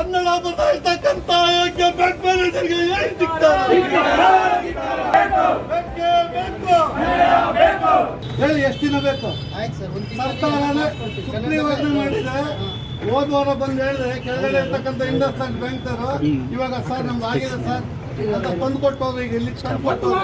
ಕನ್ನಡ ಬರ್ತಾಯಿರ್ತಕ್ಕಂಥ ಯೋಗ್ಯ ಬ್ಯಾಂಕ್ ಮ್ಯಾನೇಜರ್ಗೆ ಏನು ಸಿಗ್ತಾರೆ? ಹೇಳಿ, ಎಷ್ಟು ದಿನ ಬೇಕು? ಸರ್ಕಾರನೇ ಸುಗ್ರೀವಾಜ್ಞೆ ಮಾಡಿದೆ. ಹೋದ ವಾರ ಬಂದು ಹೇಳಿದ್ರೆ ಕೆಳಗಡೆ ಇರ್ತಕ್ಕಂಥ ಇಂಡಸ್ಟ್ರಿಯಲ್ ಬ್ಯಾಂಕ್ ಇವಾಗ ಸರ್ ನಮ್ಗೆ ಆಗಿದೆ ಸರ್ ಅಂತ ತಂದು ಕೊಟ್ಟವ್ರು. ಈಗ ಇಲ್ಲಿ ತಂದು ಕೊಟ್ಟವ್ರು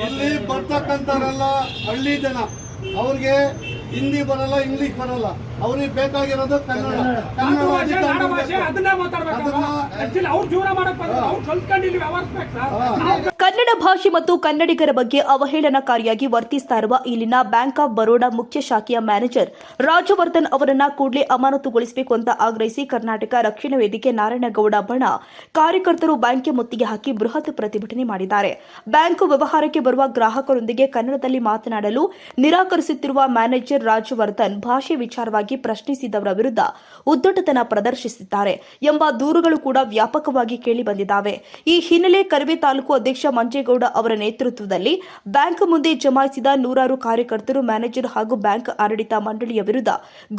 ಇಲ್ಲಿ ಬರ್ತಕ್ಕಂಥವರೆಲ್ಲ ಹಳ್ಳಿ ಜನ, ಅವ್ರಿಗೆ ಹಿಂದಿ ಬರಲ್ಲ, ಇಂಗ್ಲಿಷ್ ಬರಲ್ಲ. ಅವ್ರಿಗೆ ಬೇಕಾಗಿರೋದು ಕನ್ನಡ. ಕನ್ನಡ ಭಾಷೆ ಮತ್ತು ಕನ್ನಡಿಗರ ಬಗ್ಗೆ ಅವಹೇಳನಕಾರಿಯಾಗಿ ವರ್ತಿಸ್ತಾ ಇರುವ ಇಲ್ಲಿನ ಬ್ಯಾಂಕ್ ಆಫ್ ಬರೋಡಾ ಮುಖ್ಯ ಶಾಖೆಯ ಮ್ಯಾನೇಜರ್ ರಾಜವರ್ಧನ್ ಅವರನ್ನ ಕೂಡಲೇ ಅಮಾನತುಗೊಳಿಸಬೇಕು ಅಂತ ಆಗ್ರಹಿಸಿ ಕರ್ನಾಟಕ ರಕ್ಷಣಾ ವೇದಿಕೆ ನಾರಾಯಣಗೌಡ ಬಣ ಕಾರ್ಯಕರ್ತರು ಬ್ಯಾಂಕ್ಗೆ ಮುತ್ತಿಗೆ ಹಾಕಿ ಬೃಹತ್ ಪ್ರತಿಭಟನೆ ಮಾಡಿದ್ದಾರೆ. ಬ್ಯಾಂಕ್ ವ್ಯವಹಾರಕ್ಕೆ ಬರುವ ಗ್ರಾಹಕರೊಂದಿಗೆ ಕನ್ನಡದಲ್ಲಿ ಮಾತನಾಡಲು ನಿರಾಕರಿಸುತ್ತಿರುವ ಮ್ಯಾನೇಜರ್ ರಾಜವರ್ಧನ್ ಭಾಷೆ ವಿಚಾರವಾಗಿ ಪ್ರಶ್ನಿಸಿದವರ ವಿರುದ್ಧ ಉದ್ದಟತನ ಪ್ರದರ್ಶಿಸಿದ್ದಾರೆ ಎಂಬ ದೂರುಗಳು ಕೂಡ ವ್ಯಾಪಕವಾಗಿ ಕೇಳಿಬಂದಿದ್ದಾವೆ. ಈ ಹಿನ್ನೆಲೆ ಕರವೇ ತಾಲೂಕು ಅಧ್ಯಕ್ಷ ಮಂಜೇಗೌಡ ಅವರ ನೇತೃತ್ವದಲ್ಲಿ ಬ್ಯಾಂಕ್ ಮುಂದೆ ಜಮಾಯಿಸಿದ ನೂರಾರು ಕಾರ್ಯಕರ್ತರು ಮ್ಯಾನೇಜರ್ ಹಾಗೂ ಬ್ಯಾಂಕ್ ಆಡಳಿತ ಮಂಡಳಿಯ ವಿರುದ್ಧ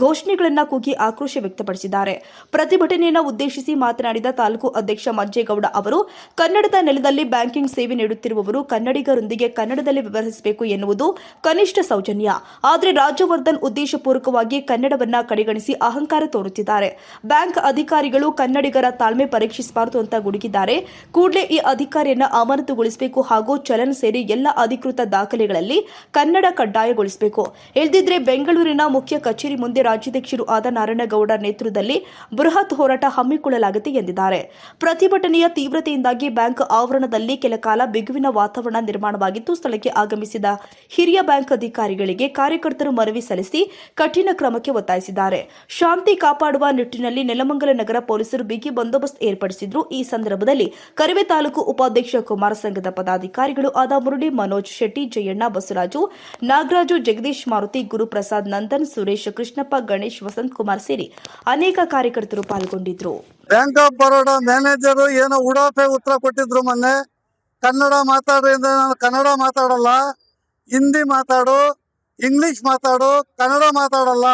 ಘೋಷಣೆಗಳನ್ನು ಕೂಗಿ ಆಕ್ರೋಶ ವ್ಯಕ್ತಪಡಿಸಿದ್ದಾರೆ. ಪ್ರತಿಭಟನೆಯನ್ನು ಉದ್ದೇಶಿಸಿ ಮಾತನಾಡಿದ ತಾಲೂಕು ಅಧ್ಯಕ್ಷ ಮಂಜೇಗೌಡ ಅವರು, ಕನ್ನಡದ ನೆಲದಲ್ಲಿ ಬ್ಯಾಂಕಿಂಗ್ ಸೇವೆ ನೀಡುತ್ತಿರುವವರು ಕನ್ನಡಿಗರೊಂದಿಗೆ ಕನ್ನಡದಲ್ಲಿ ವ್ಯವಹರಿಸಬೇಕು ಎನ್ನುವುದು ಕನಿಷ್ಠ ಸೌಜನ್ಯ. ಆದರೆ ರಾಜವರ್ಧನ್ ಉದ್ದೇಶಪೂರ್ವಕವಾಗಿ ಕನ್ನಡವನ್ನ ಕಡೆಗಣಿಸಿ ಅಹಂಕಾರ ತೋರುತ್ತಿದ್ದಾರೆ. ಬ್ಯಾಂಕ್ ಅಧಿಕಾರಿಗಳು ಕನ್ನಡಿಗರ ತಾಳ್ಮೆ ಪರೀಕ್ಷಿಸಬಾರದು ಅಂತ ಗುಡುಗಿದ್ದಾರೆ. ಕೂಡಲೇ ಈ ಅಧಿಕಾರಿಯನ್ನ ಅಮಾನತುಗೊಳಿಸಬೇಕು ಹಾಗೂ ಚಲನ್ ಸೇರಿ ಎಲ್ಲ ಅಧಿಕೃತ ದಾಖಲೆಗಳಲ್ಲಿ ಕನ್ನಡ ಕಡ್ಡಾಯಗೊಳಿಸಬೇಕು. ಇಲ್ಲದಿದ್ದರೆ ಬೆಂಗಳೂರಿನ ಮುಖ್ಯ ಕಚೇರಿ ಮುಂದೆ ರಾಜ್ಯಾಧ್ಯಕ್ಷರು ಆದ ನಾರಾಯಣಗೌಡ ನೇತೃತ್ವದಲ್ಲಿ ಬೃಹತ್ ಹೋರಾಟ ಹಮ್ಮಿಕೊಳ್ಳಲಾಗಿದೆ ಎಂದಿದ್ದಾರೆ. ಪ್ರತಿಭಟನೆಯ ತೀವ್ರತೆಯಿಂದಾಗಿ ಬ್ಯಾಂಕ್ ಆವರಣದಲ್ಲಿ ಕೆಲಕಾಲ ಬಿಗುವಿನ ವಾತಾವರಣ ನಿರ್ಮಾಣವಾಗಿದ್ದು, ಸ್ಥಳಕ್ಕೆ ಆಗಮಿಸಿದ ಹಿರಿಯ ಬ್ಯಾಂಕ್ ಅಧಿಕಾರಿಗಳಿಗೆ ಕಾರ್ಯಕರ್ತರು ಮನವಿ ಸಲ್ಲಿಸಿ ಕಠಿಣ ಕ್ರಮಕ್ಕೆ ಒತ್ತಾಯಿಸಿದ್ದಾರೆ. ಶಾಂತಿ ಕಾಪಾಡುವ ನಿಟ್ಟಿನಲ್ಲಿ ನೆಲಮಂಗಲ ನಗರ ಪೊಲೀಸರು ಬಿಗಿ ಬಂದೋಬಸ್ತ್ ಏರ್ಪಡಿಸಿದ್ರು. ಈ ಸಂದರ್ಭದಲ್ಲಿ ಕರವೇ ತಾಲೂಕು ಉಪಾಧ್ಯಕ್ಷ ಕುಮಾರ ಸಂಘದ ಪದಾಧಿಕಾರಿಗಳು ಆದ ಮುರುಳಿ, ಮನೋಜ್ ಶೆಟ್ಟಿ, ಜಯಣ್ಣ, ಬಸವರಾಜು, ನಾಗರಾಜು, ಜಗದೀಶ್, ಮಾರುತಿ, ಗುರುಪ್ರಸಾದ್, ನಂದನ್, ಸುರೇಶ್, ಕೃಷ್ಣಪ್ಪ, ಗಣೇಶ್, ವಸಂತ್ ಕುಮಾರ್ ಸೇರಿ ಅನೇಕ ಕಾರ್ಯಕರ್ತರು ಪಾಲ್ಗೊಂಡಿದ್ರು. ಬ್ಯಾಂಕ್ ಆಫ್ ಬರೋಡಾ ಮ್ಯಾನೇಜರು ಏನೋ ಉಡಾಫೆ ಉತ್ತರ ಕೊಟ್ಟಿದ್ರು ಮೊನ್ನೆ. ಕನ್ನಡ ಮಾತಾಡ್ರಿ ಅಂದ್ರೆ ನಾನು ಕನ್ನಡ ಮಾತಾಡಲ್ಲ, ಹಿಂದಿ ಮಾತಾಡು, ಇಂಗ್ಲಿಷ್ ಮಾತಾಡು, ಕನ್ನಡ ಮಾತಾಡಲ್ಲ.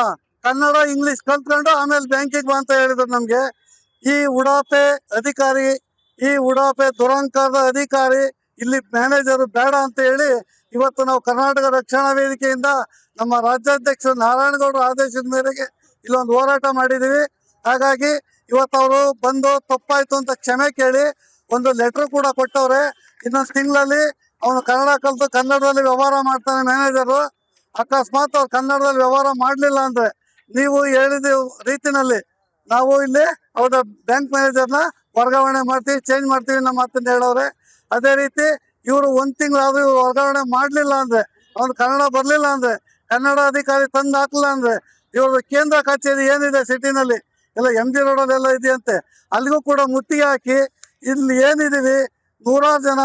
ಕನ್ನಡ ಇಂಗ್ಲಿಷ್ ಕಲ್ತ್ಕೊಂಡು ಆಮೇಲೆ ಬ್ಯಾಂಕಿಗೆ ಬಾ ಅಂತ ಹೇಳಿದ್ರು ನಮ್ಗೆ. ಈ ಉಡಾಫೆ ಅಧಿಕಾರಿ, ಈ ಉಡಾಫೆ ದುರಂಕಾರದ ಅಧಿಕಾರಿ ಇಲ್ಲಿ ಮ್ಯಾನೇಜರು ಬೇಡ ಅಂತ ಹೇಳಿ ಇವತ್ತು ನಾವು ಕರ್ನಾಟಕ ರಕ್ಷಣಾ ವೇದಿಕೆಯಿಂದ ನಮ್ಮ ರಾಜ್ಯಾಧ್ಯಕ್ಷರು ನಾರಾಯಣಗೌಡರ ಆದೇಶದ ಮೇರೆಗೆ ಇಲ್ಲೊಂದು ಹೋರಾಟ ಮಾಡಿದೀವಿ. ಹಾಗಾಗಿ ಇವತ್ತು ಅವರು ಬಂದು ತಪ್ಪಾಯ್ತು ಅಂತ ಕ್ಷಮೆ ಕೇಳಿ ಒಂದು ಲೆಟರ್ ಕೂಡ ಕೊಟ್ಟವ್ರೆ. ಇನ್ನೊಂದು ತಿಂಗಳಲ್ಲಿ ಅವನು ಕನ್ನಡ ಕಲಿತು ಕನ್ನಡದಲ್ಲಿ ವ್ಯವಹಾರ ಮಾಡ್ತಾನೆ ಮ್ಯಾನೇಜರು. ಅಕಸ್ಮಾತ್ ಅವ್ರು ಕನ್ನಡದಲ್ಲಿ ವ್ಯವಹಾರ ಮಾಡಲಿಲ್ಲ ಅಂದ್ರೆ ನೀವು ಹೇಳಿದ ರೀತಿನಲ್ಲಿ ನಾವು ಇಲ್ಲಿ ಅವರ ಬ್ಯಾಂಕ್ ಮ್ಯಾನೇಜರ್ನ ವರ್ಗಾವಣೆ ಮಾಡ್ತೀವಿ, ಚೇಂಜ್ ಮಾಡ್ತೀವಿ ನಮ್ಮ ಮಾತನ್ನು ಹೇಳೋರೆ. ಅದೇ ರೀತಿ ಇವರು ಒಂದು ತಿಂಗಳಾದ್ರೂ ಇವ್ರು ವರ್ಗಾವಣೆ ಮಾಡಲಿಲ್ಲ ಅಂದ್ರೆ, ಅವ್ನು ಕನ್ನಡ ಬರಲಿಲ್ಲ ಅಂದ್ರೆ, ಕನ್ನಡ ಅಧಿಕಾರಿ ತಂದು ಹಾಕಲಿಲ್ಲ ಅಂದ್ರೆ, ಇವ್ರದ್ದು ಕೇಂದ್ರ ಕಚೇರಿ ಏನಿದೆ ಸಿಟಿನಲ್ಲಿ ಎಲ್ಲ MG ರೋಡಲ್ಲೆಲ್ಲ ಇದೆಯಂತೆ, ಅಲ್ಲಿಗೂ ಕೂಡ ಮುತ್ತಿಗೆ ಹಾಕಿ ಇಲ್ಲಿ ಏನಿದ್ದೀವಿ ನೂರಾರು ಜನ,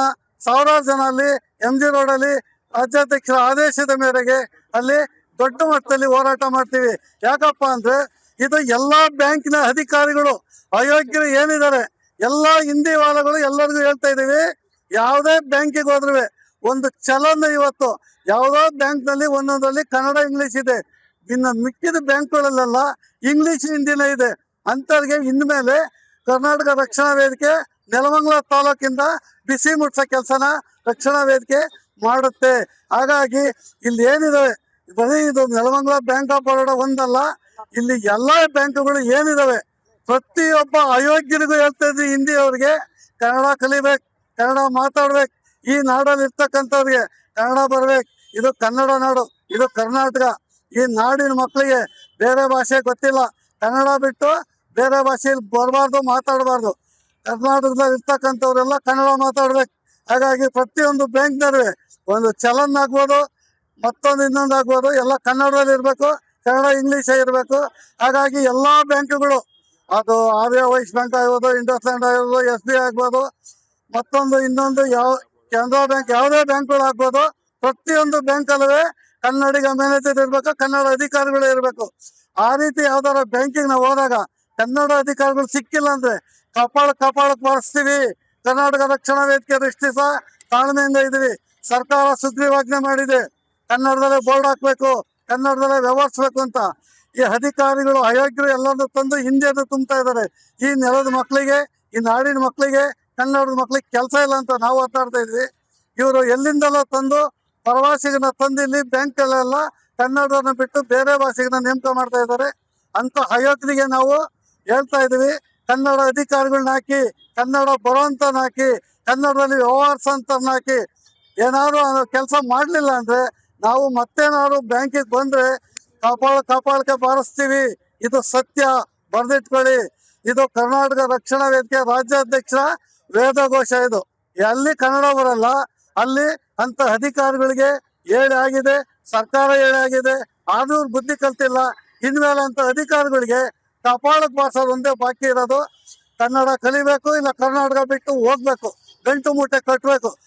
ಸಾವಿರಾರು ಜನ ಅಲ್ಲಿ MG ರೋಡಲ್ಲಿ ರಾಜ್ಯಾಧ್ಯಕ್ಷರ ಆದೇಶದ ಮೇರೆಗೆ ಅಲ್ಲಿ ದೊಡ್ಡ ಮಟ್ಟದಲ್ಲಿ ಹೋರಾಟ ಮಾಡ್ತೀವಿ. ಯಾಕಪ್ಪ ಅಂದ್ರೆ ಇದು ಎಲ್ಲಾ ಬ್ಯಾಂಕಿನ ಅಧಿಕಾರಿಗಳು ಅಯೋಗ್ಯರು ಏನಿದ್ದಾರೆ ಎಲ್ಲ ಹಿಂದಿ ವಾದಗಳು ಎಲ್ಲರಿಗೂ ಹೇಳ್ತಾ ಇದೀವಿ. ಯಾವುದೇ ಬ್ಯಾಂಕಿಗೆ ಹೋದ್ರೂ ಒಂದು ಚಲನ್ ಇವತ್ತು ಯಾವುದೋ ಬ್ಯಾಂಕ್ನಲ್ಲಿ ಒಂದೊಂದರಲ್ಲಿ ಕನ್ನಡ ಇಂಗ್ಲಿಷ್ ಇದೆ, ಇನ್ನು ಮಿಕ್ಕಿದ ಬ್ಯಾಂಕ್ಗಳಲ್ಲೆಲ್ಲ ಇಂಗ್ಲಿಷ್ ಹಿಂದಿನೇ ಇದೆ. ಅಂಥವ್ರಿಗೆ ಇನ್ಮೇಲೆ ಕರ್ನಾಟಕ ರಕ್ಷಣಾ ವೇದಿಕೆ ನೆಲಮಂಗಲ ತಾಲೂಕಿಂದ ಬಿಸಿ ಮುಟ್ಸೋ ಕೆಲಸನ ರಕ್ಷಣಾ ವೇದಿಕೆ ಮಾಡುತ್ತೆ. ಹಾಗಾಗಿ ಇಲ್ಲಿ ಏನಿದಾವೆ ಬರೀ ಇದು ನೆಲಮಂಗಲ ಬ್ಯಾಂಕ್ ಆಫ್ ಬರೋಡಾ ಒಂದಲ್ಲ, ಇಲ್ಲಿ ಎಲ್ಲಾ ಬ್ಯಾಂಕುಗಳು ಏನಿದಾವೆ ಪ್ರತಿಯೊಬ್ಬ ಅಯೋಗ್ಯರಿಗೂ ಹೇಳ್ತಾ ಇದ್ವಿ, ಹಿಂದಿ ಅವ್ರಿಗೆ ಕನ್ನಡ ಕಲಿಬೇಕು, ಕನ್ನಡ ಮಾತಾಡ್ಬೇಕು, ಈ ನಾಡಲ್ಲಿ ಇರ್ತಕ್ಕಂಥವ್ರಿಗೆ ಕನ್ನಡ ಬರ್ಬೇಕು. ಇದು ಕನ್ನಡ ನಾಡು, ಇದು ಕರ್ನಾಟಕ. ಈ ನಾಡಿನ ಮಕ್ಕಳಿಗೆ ಬೇರೆ ಭಾಷೆ ಗೊತ್ತಿಲ್ಲ, ಕನ್ನಡ ಬಿಟ್ಟು ಬೇರೆ ಭಾಷೆಯಲ್ಲಿ ಬರಬಾರ್ದು, ಮಾತಾಡಬಾರ್ದು. ಕರ್ನಾಟಕದಲ್ಲಿ ಇರ್ತಕ್ಕಂಥವ್ರೆಲ್ಲ ಕನ್ನಡ ಮಾತಾಡ್ಬೇಕು. ಹಾಗಾಗಿ ಪ್ರತಿಯೊಂದು ಬ್ಯಾಂಕ್ನವ್ರೆ ಒಂದು ಚಲನ್ ಆಗ್ಬೋದು, ಮತ್ತೊಂದು ಇನ್ನೊಂದು ಆಗ್ಬೋದು, ಎಲ್ಲ ಕನ್ನಡದಲ್ಲಿ ಇರಬೇಕು, ಕನ್ನಡ ಇಂಗ್ಲೀಷೇ ಇರಬೇಕು. ಹಾಗಾಗಿ ಎಲ್ಲ ಬ್ಯಾಂಕುಗಳು, ಅದು ಆರ್ಯ ವೈಶ್ಯ ಬ್ಯಾಂಕ್ ಆಗ್ಬೋದು, ಇಂಡಸ್ಲ್ಯಾಂಡ್ ಆಗ್ಬೋದು, SBI ಆಗ್ಬೋದು, ಮತ್ತೊಂದು ಇನ್ನೊಂದು ಯಾವ ಕೆನರಾ ಬ್ಯಾಂಕ್, ಯಾವುದೇ ಬ್ಯಾಂಕ್ಗಳು ಆಗ್ಬೋದು, ಪ್ರತಿಯೊಂದು ಬ್ಯಾಂಕಲ್ಲೂ ಕನ್ನಡಿಗ ಮ್ಯಾನೇಜರ್ ಇರಬೇಕು, ಕನ್ನಡ ಅಧಿಕಾರಿಗಳು ಇರಬೇಕು. ಆ ರೀತಿ ಯಾವ್ದಾರ ಬ್ಯಾಂಕಿಗೆ ನಾವು ಹೋದಾಗ ಕನ್ನಡ ಅಧಿಕಾರಿಗಳು ಸಿಕ್ಕಿಲ್ಲ ಅಂದ್ರೆ ಕಪಾಳಕ್ಕೆ ಬಾರಿಸ್ತೀವಿ. ಕರ್ನಾಟಕ ರಕ್ಷಣಾ ವೇದಿಕೆ ಇಷ್ಟು ದಿವಸ ತಾಳ್ಮೆಯಿಂದ ಇದೀವಿ. ಸರ್ಕಾರ ಸುಗ್ರೀವಾಜ್ಞೆ ಮಾಡಿದೆ, ಕನ್ನಡದಲ್ಲೇ ಬೋರ್ಡ್ ಹಾಕ್ಬೇಕು, ಕನ್ನಡದಲ್ಲೇ ವ್ಯವಹರಿಸ್ಬೇಕು ಅಂತ. ಈ ಅಧಿಕಾರಿಗಳು ಅಯೋಗ್ಯರು ಎಲ್ಲರನ್ನು ತಂದು ಹಿಂದಿಯನ್ನು ತುಂಬ್ತಾ ಇದ್ದಾರೆ. ಈ ನೆಲದ ಮಕ್ಕಳಿಗೆ, ಈ ನಾಡಿನ ಮಕ್ಕಳಿಗೆ, ಕನ್ನಡದ ಮಕ್ಕಳಿಗೆ ಕೆಲಸ ಇಲ್ಲ ಅಂತ ನಾವು ಮಾತಾಡ್ತಾ ಇದ್ವಿ. ಇವರು ಎಲ್ಲಿಂದೆಲ್ಲ ತಂದು ಪ್ರವಾಸಿಗನ ತಂದು ಇಲ್ಲಿ ಬ್ಯಾಂಕಲ್ಲೆಲ್ಲ ಕನ್ನಡನ ಬಿಟ್ಟು ಬೇರೆ ಭಾಷೆಗನ್ನ ನೇಮಕ ಮಾಡ್ತಾ ಇದ್ದಾರೆ. ಅಂತ ಅಯೋಗ್ಯರಿಗೆ ನಾವು ಹೇಳ್ತಾ ಇದೀವಿ, ಕನ್ನಡ ಅಧಿಕಾರಿಗಳನ್ನ ಹಾಕಿ, ಕನ್ನಡ ಬರೋಂತನ ಹಾಕಿ, ಕನ್ನಡದಲ್ಲಿ ವ್ಯವಹರಿಸೋಂತನ್ನ ಹಾಕಿ. ಏನಾದ್ರು ಕೆಲಸ ಮಾಡಲಿಲ್ಲ ಅಂದ್ರೆ ನಾವು ಮತ್ತೇನಾದ್ರು ಬ್ಯಾಂಕಿಗೆ ಬಂದ್ರೆ ಕಾಪಾಳಕ್ಕೆ ಬಾರಿಸ್ತೀವಿ. ಇದು ಸತ್ಯ, ಬರೆದಿಟ್ಕೊಳ್ಳಿ. ಇದು ಕರ್ನಾಟಕ ರಕ್ಷಣಾ ವೇದಿಕೆ ರಾಜ್ಯಾಧ್ಯಕ್ಷರ ವೇದಘೋಷ. ಇದು ಎಲ್ಲಿ ಕನ್ನಡ ಬರಲ್ಲ ಅಲ್ಲಿ ಅಂತ ಅಧಿಕಾರಿಗಳಿಗೆ ಹೇಳಿ ಆಗಿದೆ, ಸರ್ಕಾರ ಹೇಳಿ ಆಗಿದೆ, ಆದ್ರೂ ಬುದ್ಧಿ ಕಲ್ತಿಲ್ಲ. ಇನ್ಮೇಲೆ ಅಂತ ಅಧಿಕಾರಿಗಳಿಗೆ ಕಪಾಳಕ್ಕೆ ಬಾರಿಸೋದು ಒಂದೇ ಬಾಕಿ ಇರೋದು. ಕನ್ನಡ ಕಲಿಬೇಕು, ಇಲ್ಲ ಕರ್ನಾಟಕ ಬಿಟ್ಟು ಹೋಗ್ಬೇಕು, ಗಂಟು ಮೂಟೆ ಕಟ್ಟಬೇಕು.